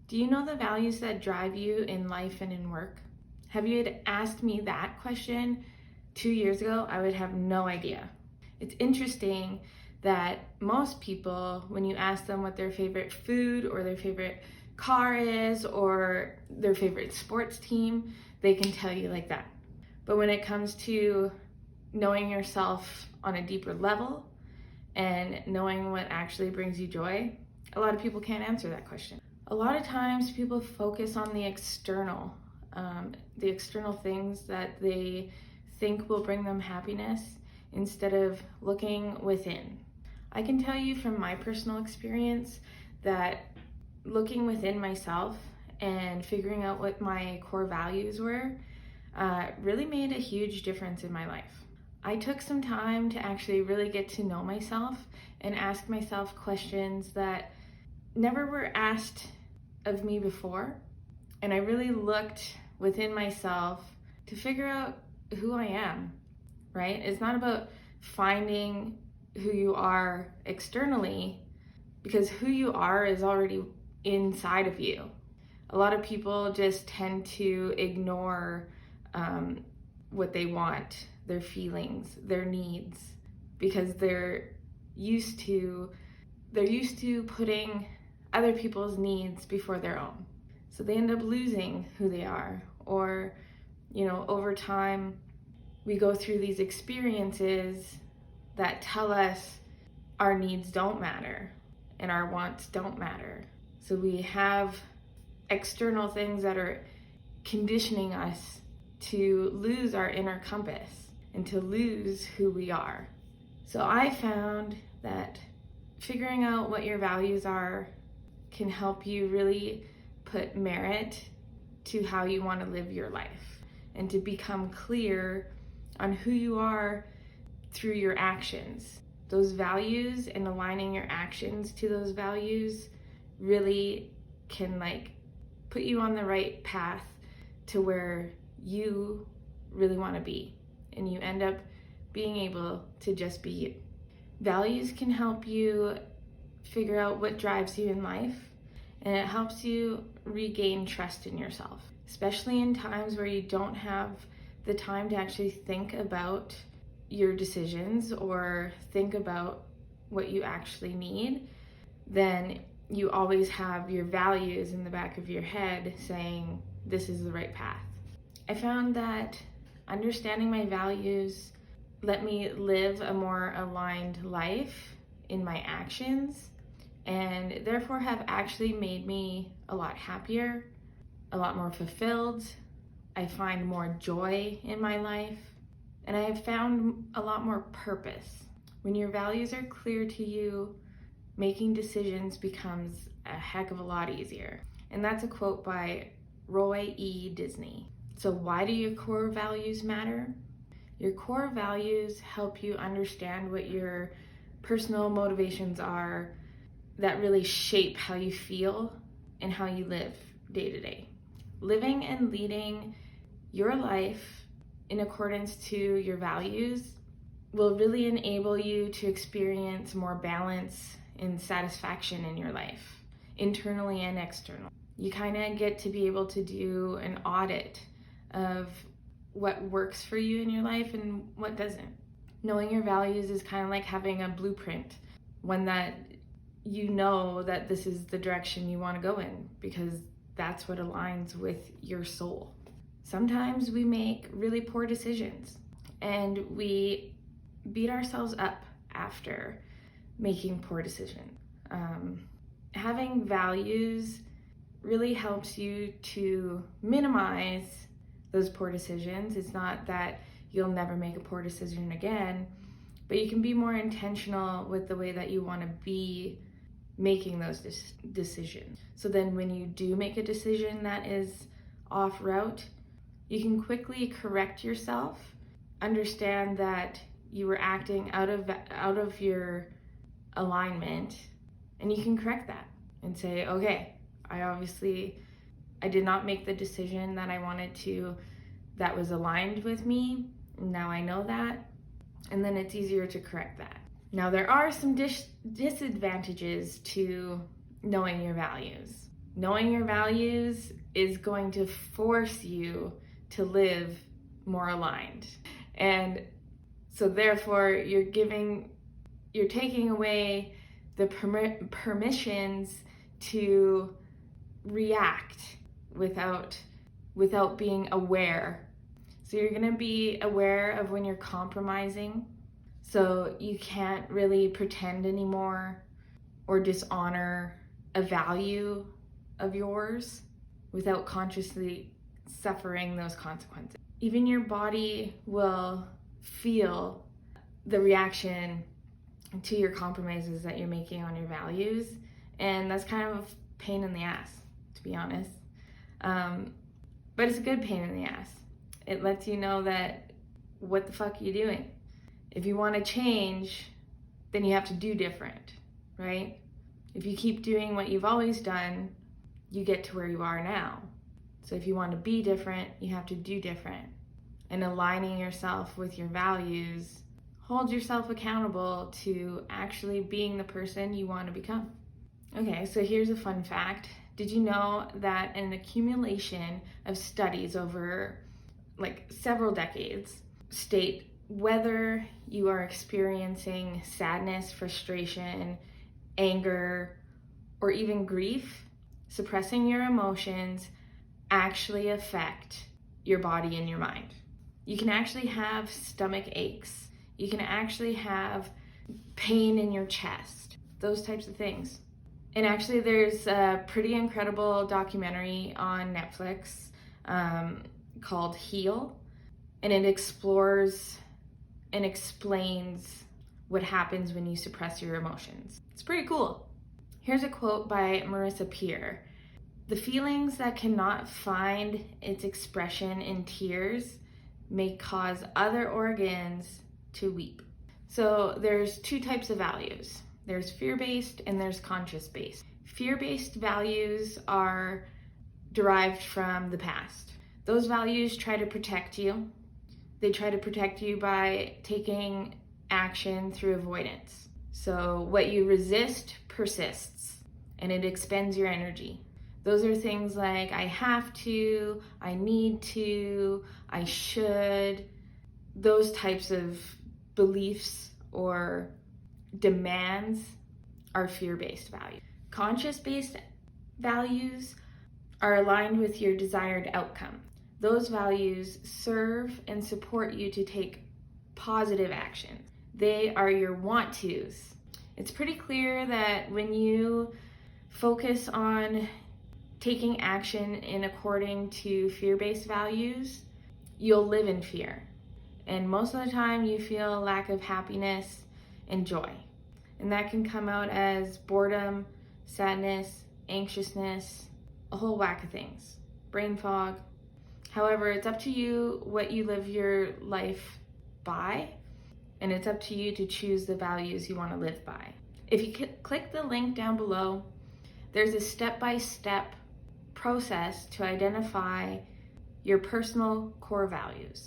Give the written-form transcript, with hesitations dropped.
Do you know the values that drive you in life and in work? Have you had asked me that question 2 years ago, I would have no idea. It's interesting that most people, when you ask them what their favorite food or their favorite car is or their favorite sports team, they can tell you like that. But when it comes to knowing yourself on a deeper level and knowing what actually brings you joy, a lot of people can't answer that question. A lot of times people focus on the external things that they think will bring them happiness instead of looking within. I can tell you from my personal experience that looking within myself and figuring out what my core values were really made a huge difference in my life. I took some time to actually really get to know myself and ask myself questions that never were asked of me before. And I really looked within myself to figure out who I am, right? It's not about finding who you are externally, because who you are is already inside of you. A lot of people just tend to ignore what they want, their feelings, their needs, because they're used to putting other people's needs before their own. So they end up losing who they are. Or, over time, we go through these experiences that tell us our needs don't matter and our wants don't matter. So we have external things that are conditioning us to lose our inner compass and to lose who we are. So I found that figuring out what your values are can help you really put merit to how you want to live your life and to become clear on who you are through your actions. Those values and aligning your actions to those values really can put you on the right path to where you really want to be, and you end up being able to just be you. Values can help you figure out what drives you in life, and it helps you regain trust in yourself, especially in times where you don't have the time to actually think about your decisions or think about what you actually need. Then you always have your values in the back of your head saying, this is the right path. I found that understanding my values let me live a more aligned life in my actions, and therefore have actually made me a lot happier, a lot more fulfilled. I find more joy in my life, and I have found a lot more purpose. When your values are clear to you, making decisions becomes a heck of a lot easier. And that's a quote by Roy E. Disney. So why do your core values matter? Your core values help you understand what your personal motivations are that really shape how you feel and how you live day to day. Living and leading your life in accordance to your values will really enable you to experience more balance and satisfaction in your life, internally and external. You kind of get to be able to do an audit of what works for you in your life and what doesn't. Knowing your values is kind of like having a blueprint, one that you know that this is the direction you want to go in, because that's what aligns with your soul. Sometimes we make really poor decisions and we beat ourselves up after making poor decisions. Having values really helps you to minimize those poor decisions. It's not that you'll never make a poor decision again, but you can be more intentional with the way that you want to be making those decisions. So then when you do make a decision that is off route, you can quickly correct yourself, understand that you were acting out of your alignment, and you can correct that and say, okay, I did not make the decision that I wanted to, that was aligned with me. Now I know that, and then it's easier to correct that. Now there are some disadvantages to knowing your values. Knowing your values is going to force you to live more aligned. And so therefore you're taking away the permissions to react without being aware. So you're going to be aware of when you're compromising. So you can't really pretend anymore or dishonor a value of yours without consciously suffering those consequences. Even your body will feel the reaction to your compromises that you're making on your values, and that's kind of a pain in the ass, to be honest. But it's a good pain in the ass. It lets you know that what the fuck are you doing? If you want to change, then you have to do different, right? If you keep doing what you've always done, you get to where you are now. So if you want to be different, you have to do different. And aligning yourself with your values holds yourself accountable to actually being the person you want to become. Okay, so here's a fun fact. Did you know that an accumulation of studies over several decades state whether you are experiencing sadness, frustration, anger, or even grief, suppressing your emotions actually affect your body and your mind. You can actually have stomach aches. You can actually have pain in your chest, those types of things. And actually there's a pretty incredible documentary on Netflix called Heal, and it explores and explains what happens when you suppress your emotions. It's pretty cool. Here's a quote by Marissa Peer. "The feelings that cannot find its expression in tears may cause other organs to weep." So there's two types of values. There's fear-based and there's conscious-based. Fear-based values are derived from the past. Those values try to protect you. They try to protect you by taking action through avoidance. So what you resist persists, and it expends your energy. Those are things like I have to, I need to, I should. Those types of beliefs or demands are fear-based values. Conscious-based values are aligned with your desired outcome. Those values serve and support you to take positive action. They are your want tos. It's pretty clear that when you focus on taking action in according to fear-based values, you'll live in fear. And most of the time you feel a lack of happiness and joy. And that can come out as boredom, sadness, anxiousness, a whole whack of things, brain fog. However, it's up to you what you live your life by, and it's up to you to choose the values you want to live by. If you click the link down below, there's a step-by-step process to identify your personal core values.